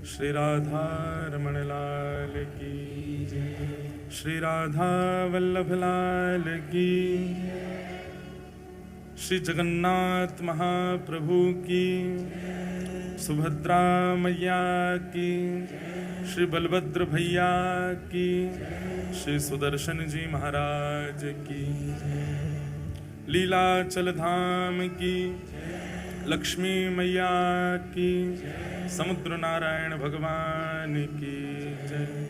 श्री राधा रमण लाल की, श्री राधा वल्लभ लाल की, श्री जगन्नाथ महाप्रभु की, सुभद्रा मैया की, श्री बलभद्र भैया की, श्री सुदर्शन जी महाराज की, लीलाचल धाम की, लक्ष्मी मैया की, समुद्र नारायण भगवान की जय,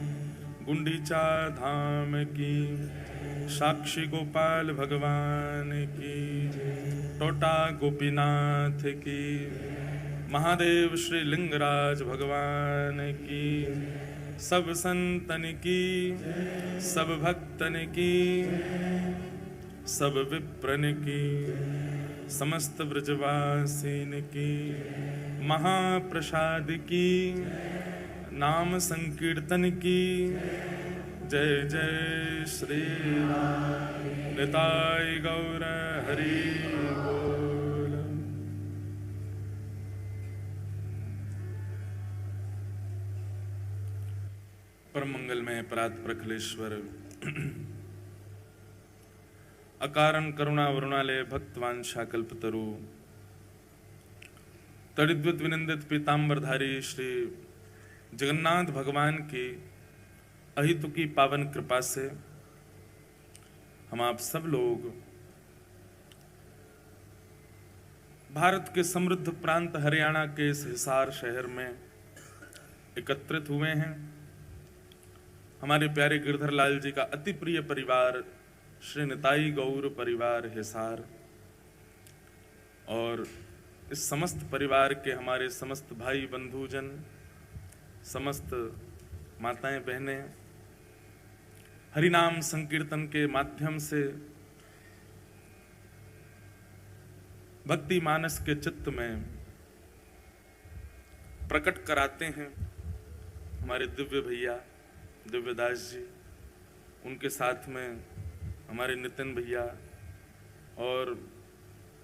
गुंडीचा धाम की, साक्षी गोपाल भगवान की, टोटा गोपीनाथ की, महादेव श्री लिंगराज भगवान की, सब संतन की, सब भक्तन की, सब विप्रन की, समस्त ब्रजवासीन की, महाप्रसाद की, नाम संकीर्तन की, जय जय श्री राम, निताय गौर हरि बोल। परम मंगलमय परात प्रखलेश्वर अकारण करुणा वरुणालय भक्तवांछा कल्पतरु तड़िद्वित विनिंदित पीतांबरधारी श्री जगन्नाथ भगवान की अहितु की पावन कृपा से हम आप सब लोग भारत के समृद्ध प्रांत हरियाणा के इस हिसार शहर में एकत्रित हुए हैं। हमारे प्यारे गिरधर लाल जी का अति प्रिय परिवार श्री निताई गौर परिवार हिसार और इस समस्त परिवार के हमारे समस्त भाई बंधुजन, समस्त माताएं बहनें हरिनाम संकीर्तन के माध्यम से भक्ति मानस के चित्त में प्रकट कराते हैं। हमारे दिव्य भैया दिव्यदास जी, उनके साथ में हमारे नितिन भैया और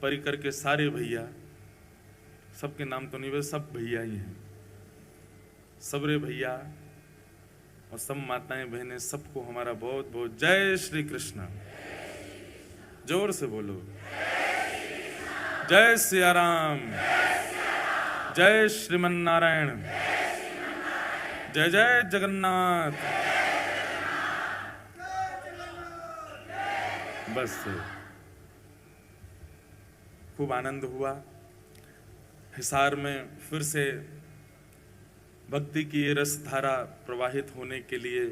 परिकर के सारे भैया, सबके नाम तो नहीं वे सब भैया ही हैं, सबरे भैया और सब माताएं बहनें, सबको हमारा बहुत बहुत जय श्री कृष्ण। जोर से बोलो जय सिया राम, जय श्रीमन नारायण, जय जय जगन्नाथ। बस खूब आनंद हुआ। हिसार में फिर से भक्ति की ये रस धारा प्रवाहित होने के लिए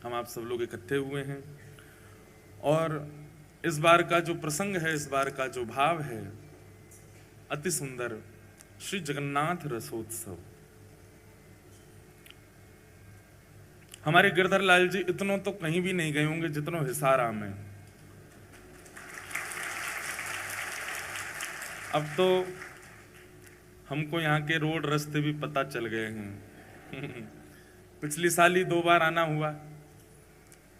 हम आप सब लोग इकट्ठे हुए हैं और इस बार का जो प्रसंग है, इस बार का जो भाव है, अति सुंदर श्री जगन्नाथ रसोत्सव। हमारे गिरधर लाल जी इतनों तो कहीं भी नहीं गए होंगे जितनों हिसार में। अब तो हमको यहाँ के रोड रास्ते भी पता चल गए हैं। पिछली साल ही 2 बार आना हुआ,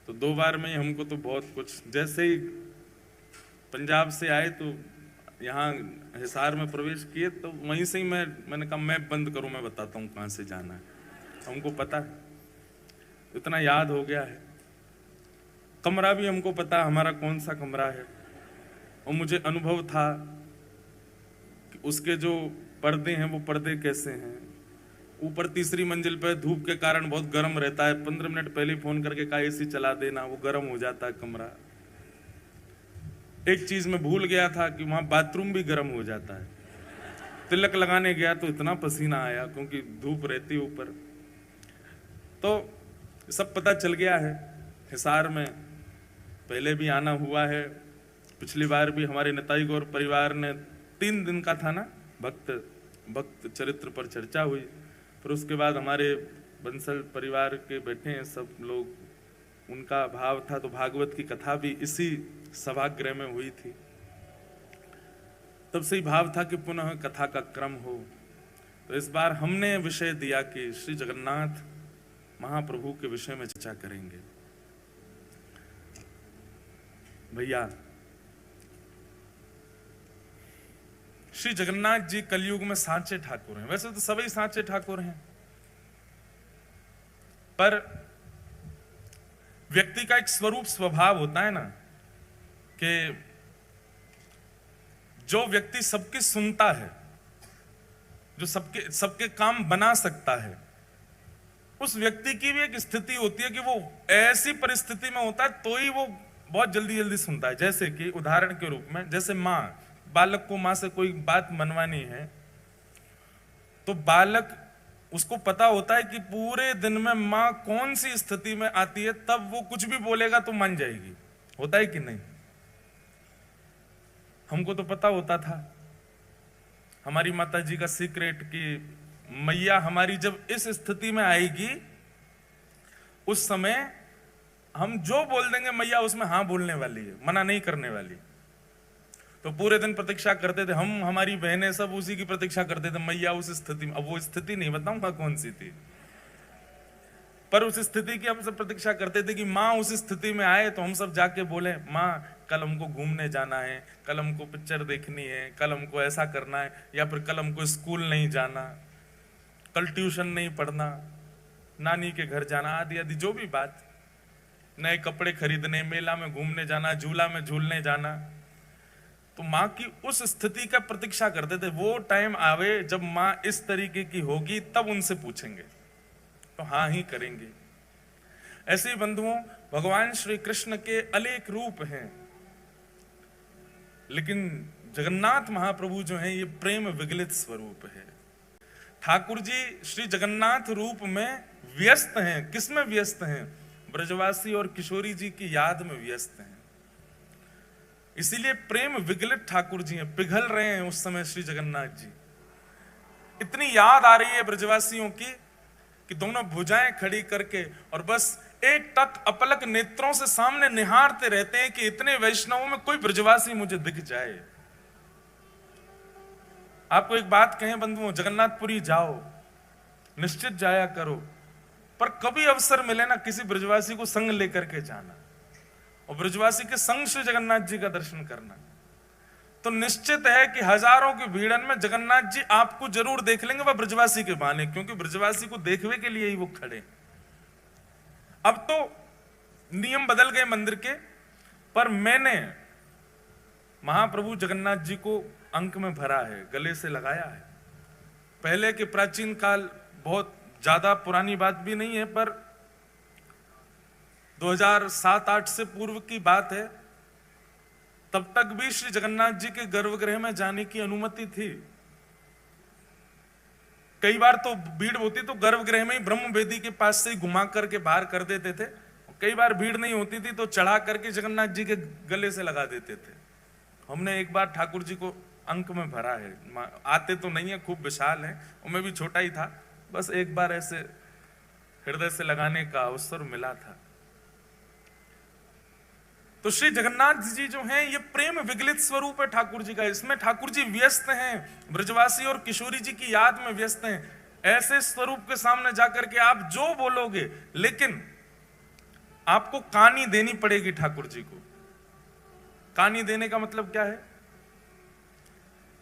तो 2 बार में ही हमको तो बहुत कुछ, जैसे ही पंजाब से आए तो यहाँ हिसार में प्रवेश किए तो वहीं से ही मैंने कहा मैप बंद करो, मैं बताता हूँ कहाँ से जाना है। हमको पता है, इतना याद हो गया है। कमरा भी हमको पता हमारा कौन सा कमरा है, और मुझे अनुभव था कि उसके जो पर्दे हैं वो पर्दे कैसे हैं। ऊपर 3री मंजिल पर धूप के कारण बहुत गर्म रहता है, 15 मिनट पहले फोन करके कहा एसी चला देना, वो गर्म हो जाता है कमरा। एक चीज मैं भूल गया था कि वहां बाथरूम भी गर्म हो जाता है। तिलक लगाने गया तो इतना पसीना आया क्योंकि धूप रहती ऊपर। तो सब पता चल गया है। हिसार में पहले भी आना हुआ है, पिछली बार भी हमारे निताई गौर परिवार ने 3 दिन का था ना, भक्त चरित्र पर चर्चा हुई। फिर उसके बाद हमारे बंसल परिवार के बैठे हैं सब लोग, उनका भाव था तो भागवत की कथा भी इसी सभागृह में हुई थी। तब से ही भाव था कि पुनः कथा का क्रम हो। तो इस बार हमने विषय दिया कि श्री जगन्नाथ महाप्रभु के विषय में चर्चा करेंगे। भैया, श्री जगन्नाथ जी कलयुग में सांचे ठाकुर हैं। वैसे तो सभी सांचे ठाकुर हैं, पर व्यक्ति का एक स्वरूप स्वभाव होता है ना कि जो व्यक्ति सबकी सुनता है, जो सबके सबके काम बना सकता है, उस व्यक्ति की भी एक स्थिति होती है कि वो ऐसी परिस्थिति में होता है तो ही वो बहुत जल्दी जल्दी सुनता है। जैसे कि उदाहरण के रूप में, जैसे माँ, बालक को माँ से कोई बात मनवानी है तो बालक, उसको पता होता है कि पूरे दिन में माँ कौन सी स्थिति में आती है, तब वो कुछ भी बोलेगा तो मान जाएगी। होता है कि नहीं? हमको तो पता होता था, हमारी माता जी का सीक्रेट, कि मैया हमारी जब इस स्थिति में आएगी उस समय हम जो बोल देंगे मैया उसमें हाँ बोलने वाली है, मना नहीं करने वाली। तो पूरे दिन प्रतीक्षा करते थे हम, हमारी बहनें सब उसी की प्रतीक्षा करते थे, मैया उस स्थिति में। अब वो स्थिति नहीं बताऊंगा कौन सी थी, पर उस स्थिति की हम सब प्रतीक्षा करते थे कि माँ उस स्थिति में आए तो हम सब जाके बोले, माँ कल हमको घूमने जाना है, कल हमको पिक्चर देखनी है, कल हमको ऐसा करना है, या फिर कल हमको स्कूल नहीं जाना, कल ट्यूशन नहीं पढ़ना, नानी के घर जाना, आदि आदि जो भी बात, नए कपड़े खरीदने, मेला में घूमने जाना, झूला में झूलने जाना। तो माँ की उस स्थिति का प्रतीक्षा करते थे, वो टाइम आवे जब माँ इस तरीके की होगी तब उनसे पूछेंगे तो हाँ ही करेंगे। ऐसे ही बंधुओं, भगवान श्री कृष्ण के अनेक रूप हैं, लेकिन जगन्नाथ महाप्रभु जो हैं ये प्रेम विगलित स्वरूप है। ठाकुर जी श्री जगन्नाथ रूप में व्यस्त हैं। किसमें व्यस्त हैं? ब्रजवासी और किशोरी जी की याद में व्यस्त हैं। इसीलिए प्रेम विगलित ठाकुर जी हैं, पिघल रहे हैं उस समय श्री जगन्नाथ जी। इतनी याद आ रही है ब्रजवासियों की कि दोनों भुजाएं खड़ी करके और बस एक टक अपलक नेत्रों से सामने निहारते रहते हैं कि इतने वैष्णवों में कोई ब्रजवासी मुझे दिख जाए। आपको एक बात कहें बंधुओं, जगन्नाथपुरी जाओ, निश्चित जाया करो, पर कभी अवसर मिले ना किसी ब्रजवासी को संग लेकर के जाना और ब्रजवासी के संग श्री जगन्नाथ जी का दर्शन करना, तो निश्चित है कि हजारों की भीड़न में जगन्नाथ जी आपको जरूर देख लेंगे, वह ब्रजवासी के बहाने, क्योंकि ब्रजवासी को देखने के लिए ही वो खड़े। अब तो नियम बदल गए मंदिर के, पर मैंने महाप्रभु जगन्नाथ जी को अंक में भरा है, गले से लगाया है। पहले के प्राचीन काल, बहुत ज्यादा पुरानी बात भी नहीं है, पर 2007-8 से पूर्व की बात है, तब तक भी श्री जगन्नाथ जी के गर्भगृह में जाने की अनुमति थी। कई बार तो भीड़ होती तो गर्भगृह में ही ब्रह्म वेदी के पास से ही घुमा करके बाहर कर देते थे। कई बार भीड़ नहीं होती थी तो चढ़ा करके जगन्नाथ जी के गले से लगा देते थे। हमने एक बार ठाकुर जी को अंक में भरा है, आते तो नहीं है, खूब विशाल है, और मैं भी छोटा ही था, बस एक बार ऐसे हृदय से लगाने का अवसर मिला था। तो श्री जगन्नाथ जी जो हैं ये प्रेम विगलित स्वरूप है ठाकुर जी का। इसमें ठाकुर जी व्यस्त हैं, ब्रजवासी और किशोरी जी की याद में व्यस्त हैं। ऐसे स्वरूप के सामने जाकर के आप जो बोलोगे, लेकिन आपको कानी देनी पड़ेगी ठाकुर जी को। कानी देने का मतलब क्या है?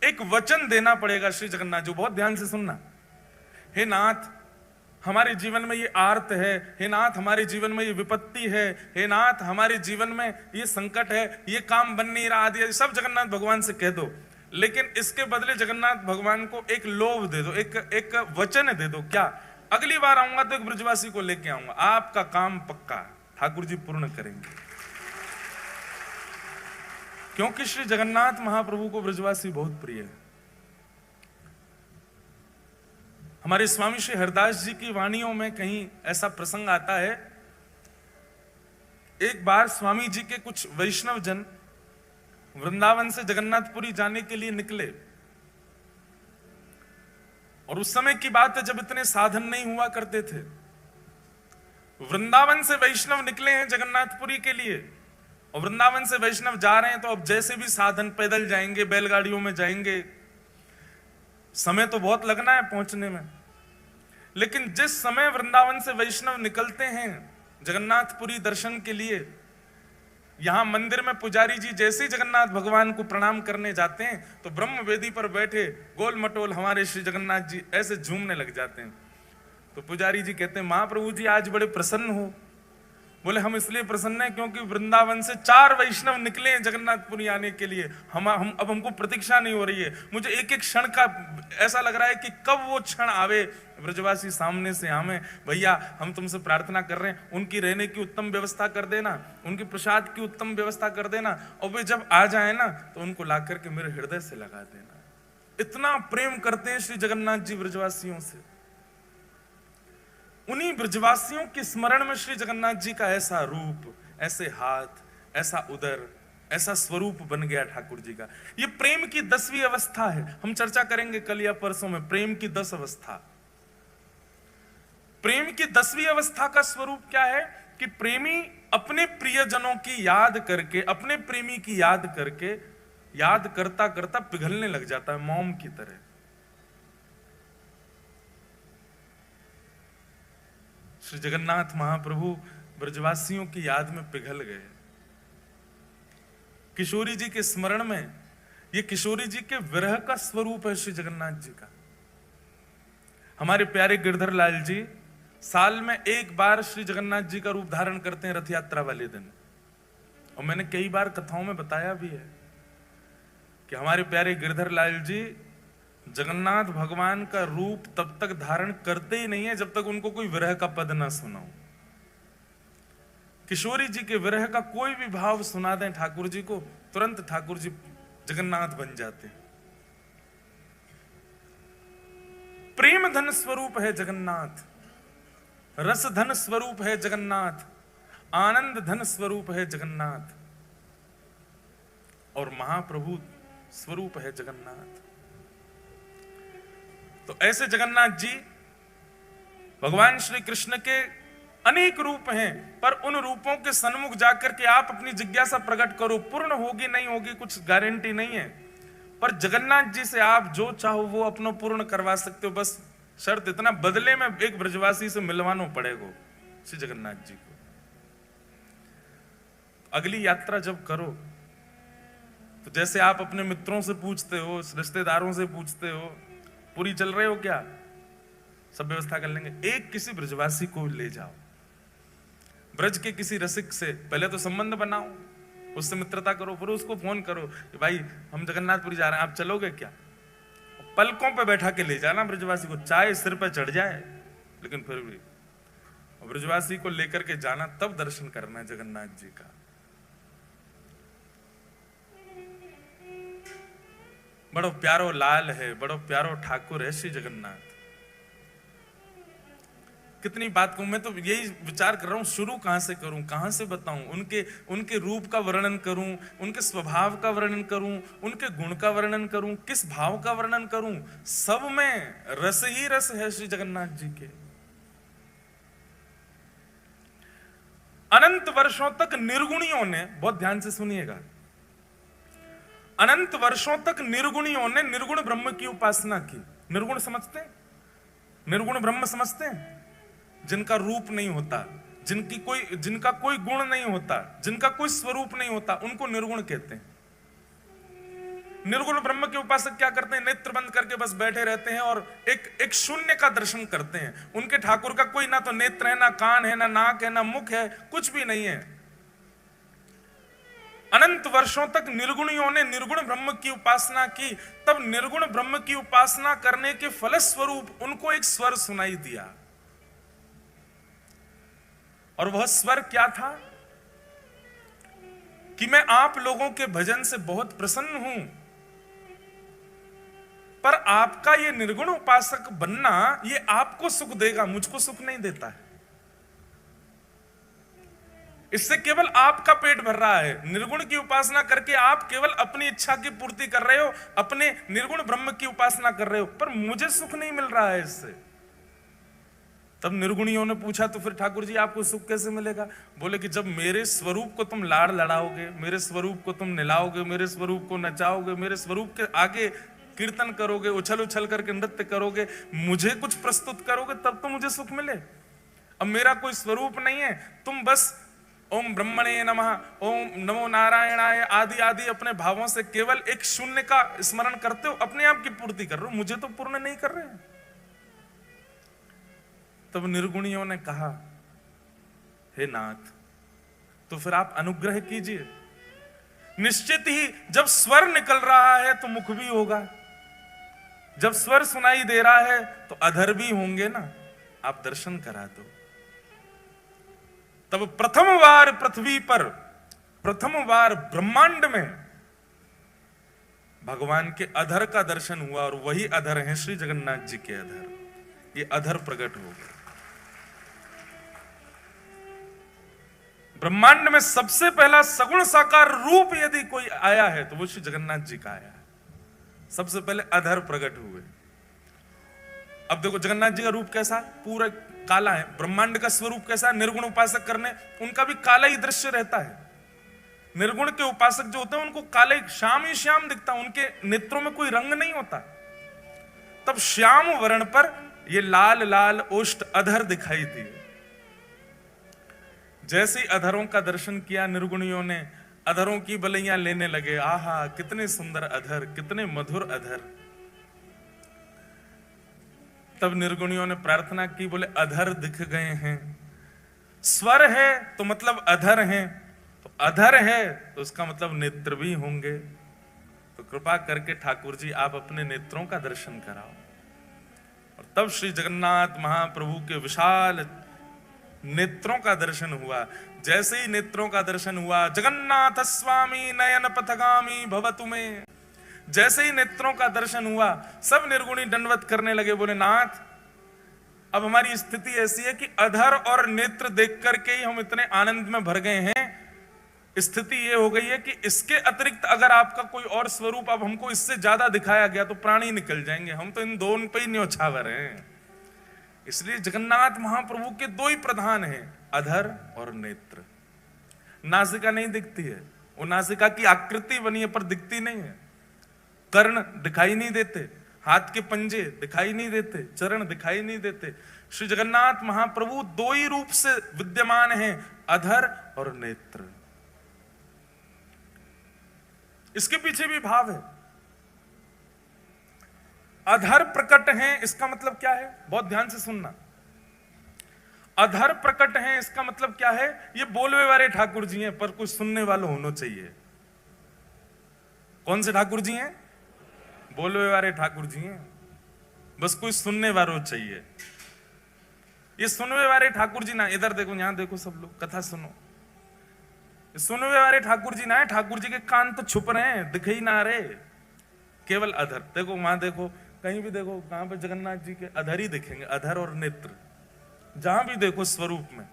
एक वचन देना पड़ेगा श्री जगन्नाथ जी। बहुत ध्यान से सुनना। हे नाथ, हमारे जीवन में ये आर्त है, हे नाथ हमारे जीवन में ये विपत्ति है, हे नाथ हमारे जीवन में ये संकट है, ये काम बन नहीं रहा, आदि सब जगन्नाथ भगवान से कह दो। लेकिन इसके बदले जगन्नाथ भगवान को एक लोभ दे दो, एक वचन दे दो। क्या? अगली बार आऊंगा तो एक ब्रजवासी को लेके आऊंगा, आपका काम पक्का ठाकुर जी पूर्ण करेंगे। क्योंकि श्री जगन्नाथ महाप्रभु को ब्रजवासी बहुत प्रिय है। हमारे स्वामी श्री हरदास जी की वाणियों में कहीं ऐसा प्रसंग आता है, एक बार स्वामी जी के कुछ वैष्णव जन वृंदावन से जगन्नाथपुरी जाने के लिए निकले, और उस समय की बात है जब इतने साधन नहीं हुआ करते थे। वृंदावन से वैष्णव निकले हैं जगन्नाथपुरी के लिए, और वृंदावन से वैष्णव जा रहे हैं तो अब जैसे भी साधन, पैदल जाएंगे, बैलगाड़ियों में जाएंगे, समय तो बहुत लगना है पहुंचने में। लेकिन जिस समय वृंदावन से वैष्णव निकलते हैं जगन्नाथपुरी दर्शन के लिए, यहां मंदिर में पुजारी जी जैसे ही जगन्नाथ भगवान को प्रणाम करने जाते हैं तो ब्रह्म वेदी पर बैठे गोल मटोल हमारे श्री जगन्नाथ जी ऐसे झूमने लग जाते हैं। तो पुजारी जी कहते हैं महाप्रभु जी आज बड़े प्रसन्न हो। बोले हम इसलिए प्रसन्न हैं क्योंकि वृंदावन से 4 वैष्णव निकले हैं जगन्नाथपुरी आने के लिए। हम अब हमको प्रतीक्षा नहीं हो रही है। मुझे एक एक क्षण का ऐसा लग रहा है कि कब वो क्षण आवे, ब्रजवासी सामने से आवे। भैया हम तुमसे प्रार्थना कर रहे हैं, उनकी रहने की उत्तम व्यवस्था कर देना, उनकी प्रसाद की उत्तम व्यवस्था कर देना, और वे जब आ जाए ना तो उनको ला करके मेरे हृदय से लगा देना। इतना प्रेम करते हैं श्री जगन्नाथ जी ब्रजवासियों से। उन्हीं ब्रजवासियों के स्मरण में श्री जगन्नाथ जी का ऐसा रूप, ऐसे हाथ, ऐसा उदर, ऐसा स्वरूप बन गया ठाकुर जी का। ये प्रेम की 10वीं अवस्था है। हम चर्चा करेंगे कल या परसों में प्रेम की 10 अवस्था। प्रेम की 10वीं अवस्था का स्वरूप क्या है कि प्रेमी अपने प्रियजनों की याद करके, अपने प्रेमी की याद करके, याद करता करता पिघलने लग जाता है मोम की तरह। श्री जगन्नाथ महाप्रभु ब्रजवासियों की याद में पिघल गए। किशोरी जी के स्मरण में, ये किशोरी जी के विरह का स्वरूप है श्री जगन्नाथ जी का। हमारे प्यारे गिरधर लाल जी साल में एक बार श्री जगन्नाथ जी का रूप धारण करते हैं रथ यात्रा वाले दिन। और मैंने कई बार कथाओं में बताया भी है कि हमारे प्यारे गिरधर लाल जी जगन्नाथ भगवान का रूप तब तक धारण करते ही नहीं है जब तक उनको कोई विरह का पद ना सुनाओ। किशोरी जी के विरह का कोई भी भाव सुना दें ठाकुर जी को, तुरंत ठाकुर जी जगन्नाथ बन जाते हैं। प्रेम धन स्वरूप है जगन्नाथ, रस धन स्वरूप है जगन्नाथ, आनंद धन स्वरूप है जगन्नाथ, और महाप्रभु स्वरूप है जगन्नाथ। तो ऐसे जगन्नाथ जी भगवान श्री कृष्ण के अनेक रूप हैं, पर उन रूपों के सन्मुख जाकर के आप अपनी जिज्ञासा प्रकट करो। पूर्ण होगी नहीं होगी कुछ गारंटी नहीं है, पर जगन्नाथ जी से आप जो चाहो वो अपना पूर्ण करवा सकते हो। बस शर्त इतना, बदले में एक ब्रजवासी से मिलवाना पड़ेगा श्री जगन्नाथ जी को। अगली यात्रा जब करो तो जैसे आप अपने मित्रों से पूछते हो, रिश्तेदारों से पूछते हो, पूरी चल रहे हो क्या, सब व्यवस्था कर लेंगे, एक किसी ब्रजवासी को ले जाओ। ब्रज के किसी रसिक से पहले तो संबंध बनाओ, उससे मित्रता करो, फिर उसको फोन करो कि भाई हम जगन्नाथपुरी जा रहे हैं, आप चलोगे क्या। पलकों पे बैठा के ले जाना ब्रजवासी को, चाहे सिर पे चढ़ जाए, लेकिन फिर भी ब्रजवासी को लेकर के जाना, तब दर्शन करना है जगन्नाथ जी का। बड़ो प्यारो लाल है, बड़ो प्यारो ठाकुर है श्री जगन्नाथ। कितनी बात कहूं, मैं तो यही विचार कर रहा हूं शुरू कहां से करूं, कहां से बताऊं, उनके रूप का वर्णन करूं, उनके स्वभाव का वर्णन करूं, उनके गुण का वर्णन करूं, किस भाव का वर्णन करूं। सब में रस ही रस है श्री जगन्नाथ जी के। अनंत वर्षों तक निर्गुणियों ने, बहुत ध्यान से सुनिएगा, अनंत वर्षों तक निर्गुणियों ने निर्गुण ब्रह्म की उपासना की। निर्गुण समझते हैं, निर्गुण ब्रह्म समझते हैं, जिनका रूप नहीं होता, जिनका कोई गुण नहीं होता, जिनका कोई स्वरूप नहीं होता, उनको निर्गुण कहते हैं। निर्गुण ब्रह्म के उपासक क्या करते हैं, नेत्र बंद करके बस बैठे रहते हैं और एक शून्य का दर्शन करते हैं। उनके ठाकुर का कोई ना तो नेत्र है, ना कान है, ना नाक है, ना मुख है, कुछ भी नहीं है। अनंत वर्षों तक निर्गुणियों ने निर्गुण ब्रह्म की उपासना की, तब निर्गुण ब्रह्म की उपासना करने के फलस्वरूप उनको एक स्वर सुनाई दिया। और वह स्वर क्या था कि मैं आप लोगों के भजन से बहुत प्रसन्न हूं, पर आपका ये निर्गुण उपासक बनना ये आपको सुख देगा, मुझको सुख नहीं देता है। इससे केवल आपका पेट भर रहा है। निर्गुण की उपासना करके आप केवल अपनी इच्छा की पूर्ति कर रहे हो, अपने निर्गुण ब्रह्म की उपासना कर रहे हो, पर मुझे सुख नहीं मिल रहा है इससे। तब निर्गुणियों ने पूछा तो फिर ठाकुर जी आपको सुख कैसे मिलेगा। बोले कि जब मेरे स्वरूप को तुम लाड़ लड़ाओगे, मेरे स्वरूप को तुम निलाओगे, मेरे स्वरूप को नचाओगे, मेरे स्वरूप के आगे कीर्तन करोगे, उछल उछल करके नृत्य करोगे, मुझे कुछ प्रस्तुत करोगे, तब तो मुझे सुख मिले। अब मेरा कोई स्वरूप नहीं है, तुम बस ओम ब्रह्मणे नमः, ओम नमो नारायणाय आदि आदि अपने भावों से केवल एक शून्य का स्मरण करते हो, अपने आप की पूर्ति कर रहे हो, मुझे तो पूर्ण नहीं कर रहे हैं। तब निर्गुणियों ने कहा, हे नाथ, तो फिर आप अनुग्रह कीजिए। निश्चित ही जब स्वर निकल रहा है तो मुख भी होगा, जब स्वर सुनाई दे रहा है तो अधर भी होंगे ना, आप दर्शन करा दो। तब प्रथम बार पृथ्वी पर, प्रथम बार ब्रह्मांड में भगवान के अधर का दर्शन हुआ, और वही अधर है श्री जगन्नाथ जी के अधर। ये अधर प्रकट हो गए। ब्रह्मांड में सबसे पहला सगुण साकार रूप यदि कोई आया है तो वो श्री जगन्नाथ जी का आया है। सबसे पहले अधर प्रकट हुए। अब देखो जगन्नाथ जी का रूप कैसा, पूरा काला है। ब्रह्मांड का स्वरूप कैसा, निर्गुण उपासक करने उनका भी काला ही दृश्य रहता है। निर्गुण के उपासक जो होते हैं उनको काले श्याम ही श्याम दिखता, उनके नेत्रों में कोई रंग नहीं होता। तब श्याम वर्ण पर ये लाल लाल ओष्ठ अधर दिखाई दिए। जैसे ही अधरों का दर्शन किया निर्गुणियों ने, अधरों की बलैया लेने लगे। आहा, कितने सुंदर अधर, कितने मधुर अधर। तब निर्गुणियों ने प्रार्थना की, बोले अधर दिख गए हैं, स्वर है तो मतलब अधर है, तो अधर है तो उसका मतलब नेत्र भी होंगे। तो कृपा करके ठाकुर जी आप अपने नेत्रों का दर्शन कराओ। और तब श्री जगन्नाथ महाप्रभु के विशाल नेत्रों का दर्शन हुआ। जैसे ही नेत्रों का दर्शन हुआ, जगन्नाथ स्वामी नयन पथगामी भवतु में, जैसे ही नेत्रों का दर्शन हुआ सब निर्गुणी दंडवत करने लगे। बोले नाथ, अब हमारी स्थिति ऐसी है कि अधर और नेत्र देख करके ही हम इतने आनंद में भर गए हैं। स्थिति ये हो गई है कि इसके अतिरिक्त अगर आपका कोई और स्वरूप अब हमको इससे ज्यादा दिखाया गया तो प्राणी निकल जाएंगे, हम तो इन दोनों पे ही न्योछावर हैं। इसलिए जगन्नाथ महाप्रभु के दो ही प्रधान हैं, अधर और नेत्र। नासिका नहीं दिखती है, वो नासिका की आकृति बनी है पर दिखती नहीं है। कर्ण दिखाई नहीं देते, हाथ के पंजे दिखाई नहीं देते, चरण दिखाई नहीं देते। श्री जगन्नाथ महाप्रभु दो ही रूप से विद्यमान हैं, अधर और नेत्र। इसके पीछे भी भाव है। अधर प्रकट हैं इसका मतलब क्या है, बहुत ध्यान से सुनना। अधर प्रकट हैं इसका मतलब क्या है, ये बोलवे वाले ठाकुर जी हैं पर कुछ सुनने वाले होना चाहिए। कौन से ठाकुर जी हैं? बोलवे वाले ठाकुर जी हैं, बस कोई सुनने वालों चाहिए। ये सुनवे वाले ठाकुर जी ना, इधर देखो, यहां देखो, सब लोग कथा सुनो। सुनवे वाले ठाकुर जी ना है, ठाकुर जी के कान तो छुप रहे हैं, दिख ही ना रहे, केवल अधर। देखो वहां देखो, कहीं भी देखो, कहां पे जगन्नाथ जी के अधर ही दिखेंगे, अधर और नेत्र। जहां भी देखो स्वरूप में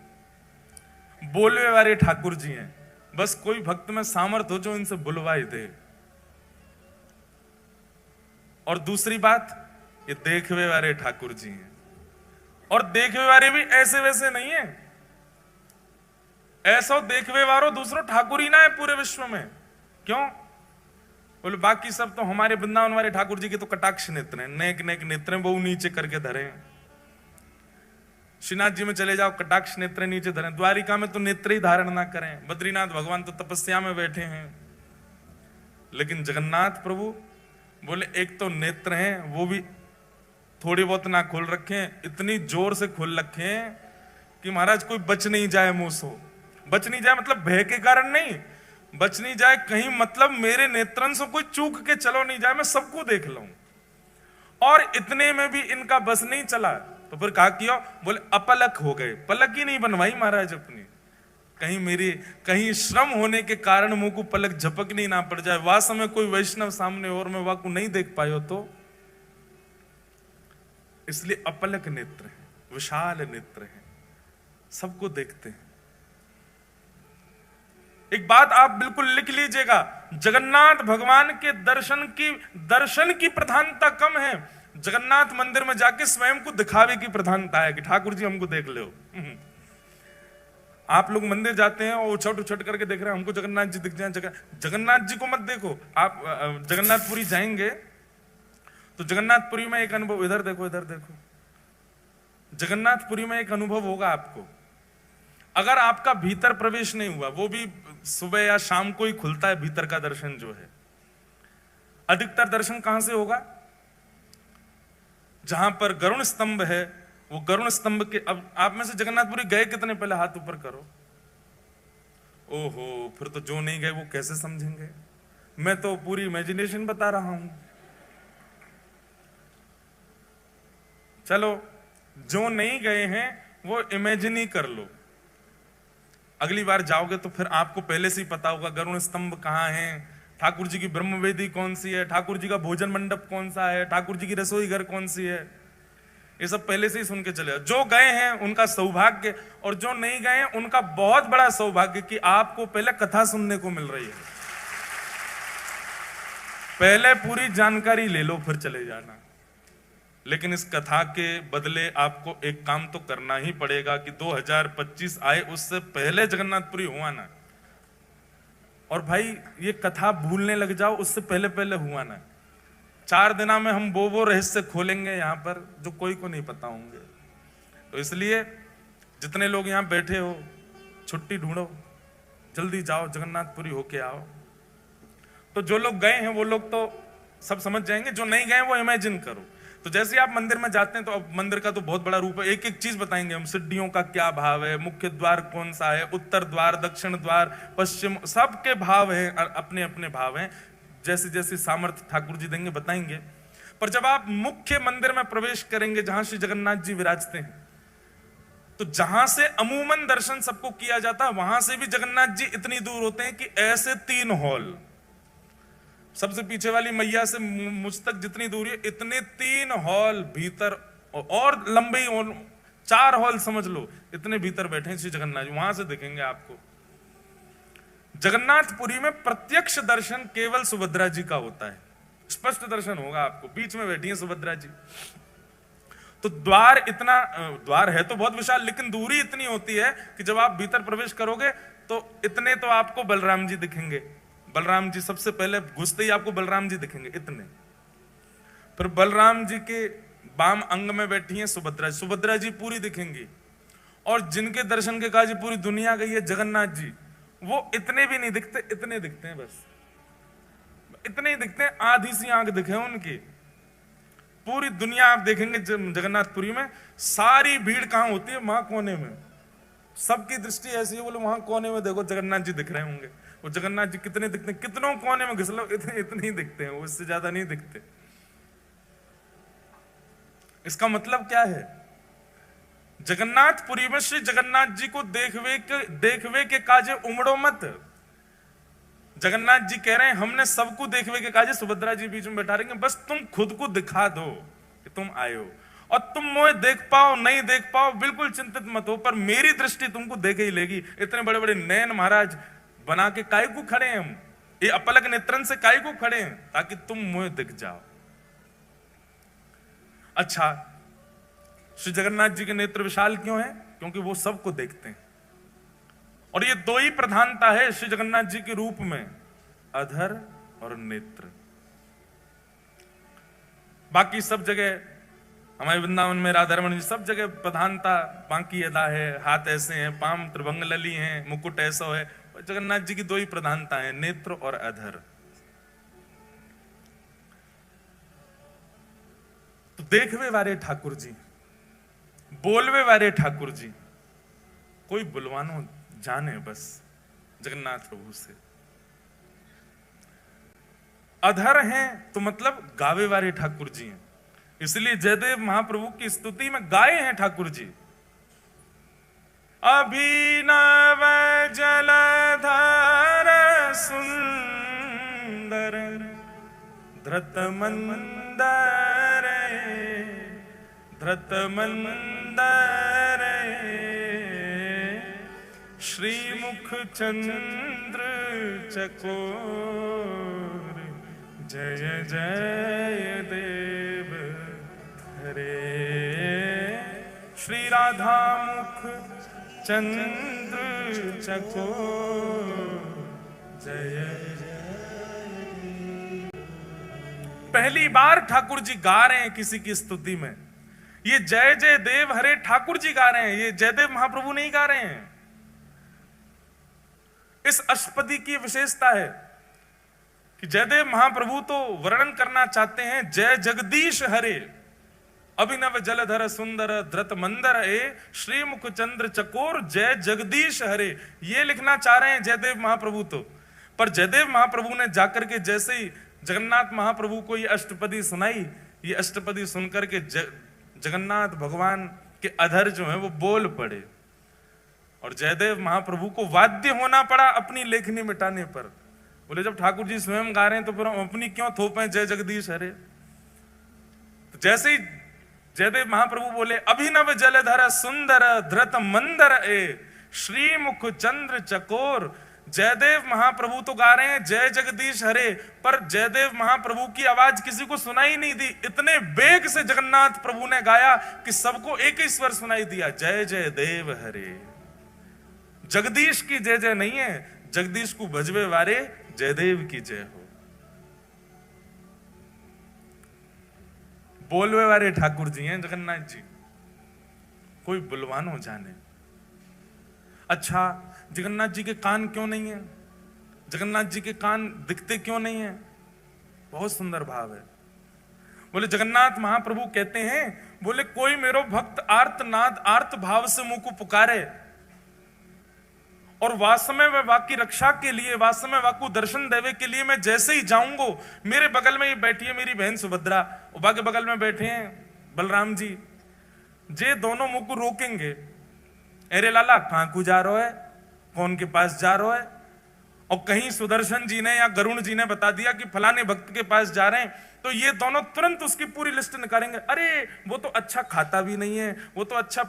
बोलवे वाले ठाकुर जी हैं। बस कोई भक्त में सामर्थ्य हो जो इनसे बुलवाई दे। और दूसरी बात, ये देखवे वाले ठाकुर जी हैं, और देखवे वाले भी ऐसे वैसे नहीं है। ऐसा देखवे वालो दूसरों ठाकुर ही ना है पूरे विश्व में। क्यों? बोले बाकी सब तो हमारे वृंदावन वाले ठाकुर जी के तो कटाक्ष नेत्र हैं, नेक नेक नेत्र हैं, बहु नीचे करके धरे हैं। श्रीनाथ जी में चले जाओ, कटाक्ष नेत्र नीचे धरे। द्वारिका में तो नेत्र ही धारण ना करें। बद्रीनाथ भगवान तो तपस्या में बैठे हैं। लेकिन जगन्नाथ प्रभु बोले एक तो नेत्र हैं, वो भी थोड़ी बहुत ना खोल रखे हैं, इतनी जोर से खोल रखे हैं कि महाराज कोई बच नहीं जाए मुंह से। बच नहीं जाए मतलब भय के कारण नहीं, बच नहीं जाए कहीं मतलब मेरे नेत्रन से कोई चूक के चलो नहीं जाए, मैं सबको देख लूं। और इतने में भी इनका बस नहीं चला, तो फिर कहा किया, बोले अपलक हो गए। पलक ही नहीं बनवाई महाराज अपनी, कहीं श्रम होने के कारण मुंह को पलक झपकनी ना पड़ जाए। वह समय कोई वैष्णव सामने और मैं वाह को नहीं देख पायो तो, इसलिए अपलक नेत्र है, विशाल नेत्र है, सबको देखते हैं। एक बात आप बिल्कुल लिख लीजिएगा, जगन्नाथ भगवान के दर्शन की प्रधानता कम है, जगन्नाथ मंदिर में जाके स्वयं को दिखावे की प्रधानता है कि ठाकुर जी हमको देख लो। आप लोग मंदिर जाते हैं और उछट उछट करके देख रहे हैं हमको जगन्नाथ जी दिख जाए। जगन्नाथ जी को मत देखो। आप जगन्नाथपुरी जाएंगे तो जगन्नाथपुरी में एक अनुभव, इधर देखो, इधर देखो, जगन्नाथपुरी में एक अनुभव होगा आपको। अगर आपका भीतर प्रवेश नहीं हुआ, वो भी सुबह या शाम को ही खुलता है भीतर का दर्शन जो है। अधिकतर दर्शन कहां से होगा? जहां पर गरुण स्तंभ है वो गरुण स्तंभ के, अब आप में से जगन्नाथपुरी गए कितने, पहले हाथ ऊपर करो। ओहो, फिर तो जो नहीं गए वो कैसे समझेंगे, मैं तो पूरी इमेजिनेशन बता रहा हूं। चलो, जो नहीं गए हैं वो इमेजिन ही कर लो, अगली बार जाओगे तो फिर आपको पहले से ही पता होगा गरुण स्तंभ कहाँ है, ठाकुर जी की ब्रह्मवेदी कौन सी है, ठाकुर जी का भोजन मंडप कौन सा है, ठाकुर जी की रसोई घर कौन सी है, ये सब पहले से ही सुन के चले। जो गए हैं उनका सौभाग्य, और जो नहीं गए हैं उनका बहुत बड़ा सौभाग्य कि आपको पहले कथा सुनने को मिल रही है। पहले पूरी जानकारी ले लो फिर चले जाना, लेकिन इस कथा के बदले आपको एक काम तो करना ही पड़ेगा कि 2025 आए उससे पहले जगन्नाथपुरी हुआ ना। और भाई ये कथा भूलने लग जाओ उससे पहले पहले हुआ ना। 4 दिना में हम वो रहस्य खोलेंगे यहाँ पर जो कोई को नहीं पता होंगे। तो इसलिए जितने लोग यहाँ बैठे हो, छुट्टी ढूंढो, जल्दी जाओ जगन्नाथपुरी होके आओ। तो जो लोग गए हैं वो लोग तो सब समझ जाएंगे, जो नहीं गए वो इमेजिन करो। तो जैसे आप मंदिर में जाते हैं तो अब मंदिर का तो बहुत बड़ा रूप है, एक एक चीज बताएंगे हम, सिद्धियों का क्या भाव है, मुख्य द्वार कौन सा है, उत्तर द्वार, दक्षिण द्वार, पश्चिम, सबके भाव हैं, अपने अपने भाव हैं, जैसे जैसे सामर्थ्य ठाकुर जी देंगे बताएंगे। पर जब आप मुख्य मंदिर में प्रवेश करेंगे जहां श्री जगन्नाथ जी विराजते हैं, तो जहां से अमूमन दर्शन सबको किया जाता है वहां से भी जगन्नाथ जी इतनी दूर होते हैं कि ऐसे 3 हॉल, सबसे पीछे वाली मैया से मुझ तक जितनी दूरी है इतने 3 हॉल भीतर, और लंबे 4 हॉल समझ लो, इतने भीतर बैठे हैं श्री जगन्नाथ जी, वहां से दिखेंगे आपको। जगन्नाथपुरी में प्रत्यक्ष दर्शन केवल सुभद्रा जी का होता है, स्पष्ट दर्शन होगा आपको, बीच में बैठी है सुभद्रा जी। तो द्वार इतना, द्वार है तो बहुत विशाल, लेकिन दूरी इतनी होती है कि जब आप भीतर प्रवेश करोगे तो इतने तो आपको बलराम जी दिखेंगे, बलराम जी सबसे पहले घुसते ही आपको बलराम जी दिखेंगे इतने। फिर बलराम जी के बाम अंग में बैठी हैं सुभद्रा जी, सुभद्रा जी पूरी दिखेंगी। और जिनके दर्शन के काज पूरी दुनिया गई है जगन्नाथ जी, वो इतने भी नहीं दिखते, इतने दिखते हैं, बस इतने ही दिखते हैं, आधी सी आंख दिखे उनकी। पूरी दुनिया आप देखेंगे जगन्नाथपुरी में, सारी भीड़ कहां होती है, वहां कोने में, सबकी दृष्टि ऐसी है, बोले वहां कोने में देखो जगन्नाथ जी दिख रहे होंगे। वो जगन्नाथ जी कितने दिखते हैं, कितनों कोने में घुस लो, इतने ही दिखते हैं, उससे ज्यादा नहीं दिखते। इसका मतलब क्या है, जगन्नाथपुरी में श्री जगन्नाथ जी को देखवे के काजे उमड़ो मत। जगन्नाथ जी कह रहे हैं हमने सबको देखवे के काजे सुभद्रा जी बीच में बैठा रहेंगे, बस तुम खुद को दिखा दो कि तुम आए हो, और तुम मुझे देख पाओ नहीं देख पाओ बिल्कुल चिंतित मत हो, पर मेरी दृष्टि तुमको देख ही लेगी। इतने बड़े बड़े नयन महाराज बना के काय को खड़े हैं हम, ये अपलक नेत्रन से काय को खड़े हैं, ताकि तुम मुझे दिख जाओ। अच्छा, श्री जगन्नाथ जी के नेत्र विशाल क्यों है? क्योंकि वो सबको देखते हैं। और ये 2 ही प्रधानता है श्री जगन्नाथ जी के रूप में, अधर और नेत्र। बाकी सब जगह हमारे वृंदावन में राधा रमन जी सब जगह प्रधानता बाकी अदा है, हाथ ऐसे हैं, पाम त्रिभंग लली हैं, मुकुट ऐसा है। जगन्नाथ जी की 2 ही प्रधानता है, नेत्र और अधर। तो देखवे वारे ठाकुर जी, बोलवे वारे ठाकुर जी, कोई बुलवानो जाने बस जगन्नाथ प्रभु से। अधर हैं तो मतलब गावे वाले ठाकुर जी हैं, इसलिए जयदेव महाप्रभु की स्तुति में गाए हैं ठाकुर जी। अभिनव जलधार सुंदर धृत मंदर श्रीमुख चंद्र चकोर जय जय देव हरे। श्री राधा मुख चंद्र चकोर जय जय। पहली बार ठाकुर जी गा रहे हैं किसी की स्तुति में, ये जय जय देव हरे ठाकुर जी गा रहे हैं, ये जयदेव महाप्रभु नहीं गा रहे हैं। इस अष्टपदी की विशेषता है कि जयदेव महाप्रभु तो वर्णन करना चाहते हैं जय जगदीश हरे, अभिनव जलधर सुंदर धृत मंदर ए श्रीमुख चंद्र चकोर जय जगदीश हरे। ये लिखना चाह रहे हैं जयदेव महाप्रभु तो, पर जयदेव महाप्रभु ने जाकर के जैसे ही जगन्नाथ महाप्रभु को ये अष्टपदी सुनाई, ये अष्टपदी सुनकर के जगन्नाथ भगवान के अधर जो है वो बोल पड़े, और जयदेव महाप्रभु को वाद्य होना पड़ा अपनी लेखनी मिटाने पर। बोले जब ठाकुर जी स्वयं गा रहे हैं तो फिर हम अपनी क्यों थोपें जय जगदीश हरे। तो जैसे ही जयदेव महाप्रभु बोले अभिनव जलधर सुंदर धृत मंदर ए श्रीमुख चंद्र चकोर, जयदेव महाप्रभु तो गा रहे हैं जय जगदीश हरे, पर जयदेव महाप्रभु की आवाज किसी को सुनाई नहीं दी। इतने बेग से जगन्नाथ प्रभु ने गाया कि सबको एक ही स्वर सुनाई दिया, जय जय देव हरे। जगदीश की जय जय नहीं है, जगदीश को भजवे वारे जयदेव की जय हो। बोलवे वाले ठाकुर जी हैं जगन्नाथ जी, कोई बुलवानो जाने। अच्छा, जगन्नाथ जी के कान क्यों नहीं है? जगन्नाथ जी के कान दिखते क्यों नहीं है? बहुत सुंदर भाव है। बोले जगन्नाथ महाप्रभु कहते हैं, बोले कोई मेरो भक्त आर्त नाद आर्त भाव से मुंह को पुकारे, और वास्तव में वाकी रक्षा के लिए, वास्तव में वाकु दर्शन देवे के लिए मैं जैसे ही जाऊंगा, मेरे बगल में ये बैठी है मेरी बहन सुभद्रा, उबा के बगल में बैठे हैं बलराम जी, जे दोनों मुंह को रोकेंगे, अरे लाला कहां को जा रहा है, कौन के पास जा रहा है, और कहीं सुदर्शन जी ने या गरुण जी ने बता दिया कि फलाने भक्त के पास जा रहे हैं, तो ये दोनों तुरंत उसकी पूरी लिस्ट निकालेंगे। अरे वो तो अच्छा खाता भी नहीं है, वो तो अच्छा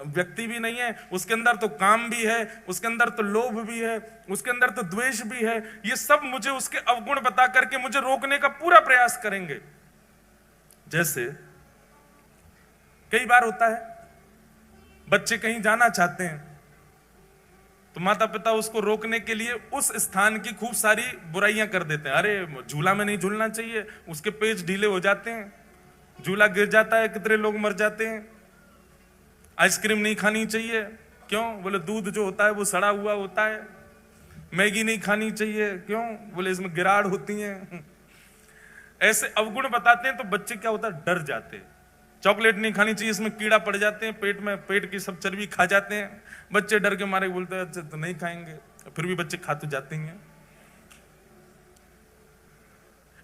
व्यक्ति भी नहीं है, उसके अंदर तो काम भी है, उसके अंदर तो लोभ भी है, उसके अंदर तो द्वेष भी है, ये सब मुझे उसके अवगुण बता करके मुझे रोकने का पूरा प्रयास करेंगे। जैसे कई बार होता है बच्चे कहीं जाना चाहते हैं तो माता पिता उसको रोकने के लिए उस स्थान की खूब सारी बुराइयां कर देते हैं। अरे झूला में नहीं झूलना चाहिए, उसके पेच ढीले हो जाते हैं, झूला गिर जाता है, कितने लोग मर जाते हैं। आइसक्रीम नहीं खानी चाहिए, क्यों? बोले दूध जो होता है वो सड़ा हुआ होता है। मैगी नहीं खानी चाहिए, क्यों? बोले इसमें गिराड़ होती है। ऐसे अवगुण बताते हैं तो बच्चे क्या होता है, डर जाते हैं। चॉकलेट नहीं खानी चाहिए, इसमें कीड़ा पड़ जाते हैं पेट में, पेट की सब चर्बी खा जाते हैं। बच्चे डर के मारे बोलते हैं अच्छा तो नहीं खाएंगे, फिर भी बच्चे खा तो जाते हैं।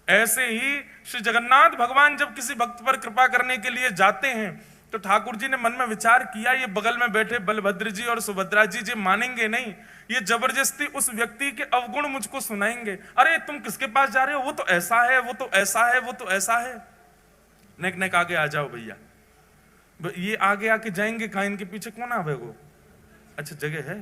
ऐसे ही श्री जगन्नाथ भगवान जब किसी भक्त पर कृपा करने के लिए जाते हैं तो ठाकुर जी ने मन में विचार किया, ये बगल में बैठे बलभद्र जी और सुभद्रा जी जी मानेंगे नहीं, ये जबरदस्ती उस व्यक्ति के अवगुण मुझको सुनाएंगे। अरे तुम किसके पास जा रहे हो, वो तो ऐसा है, वो तो ऐसा है, वो तो ऐसा है। नेक नेक आगे आ जाओ भैया, ये आगे आके जाएंगे कहा, इनके पीछे कौन आवे? वो अच्छा जगह है।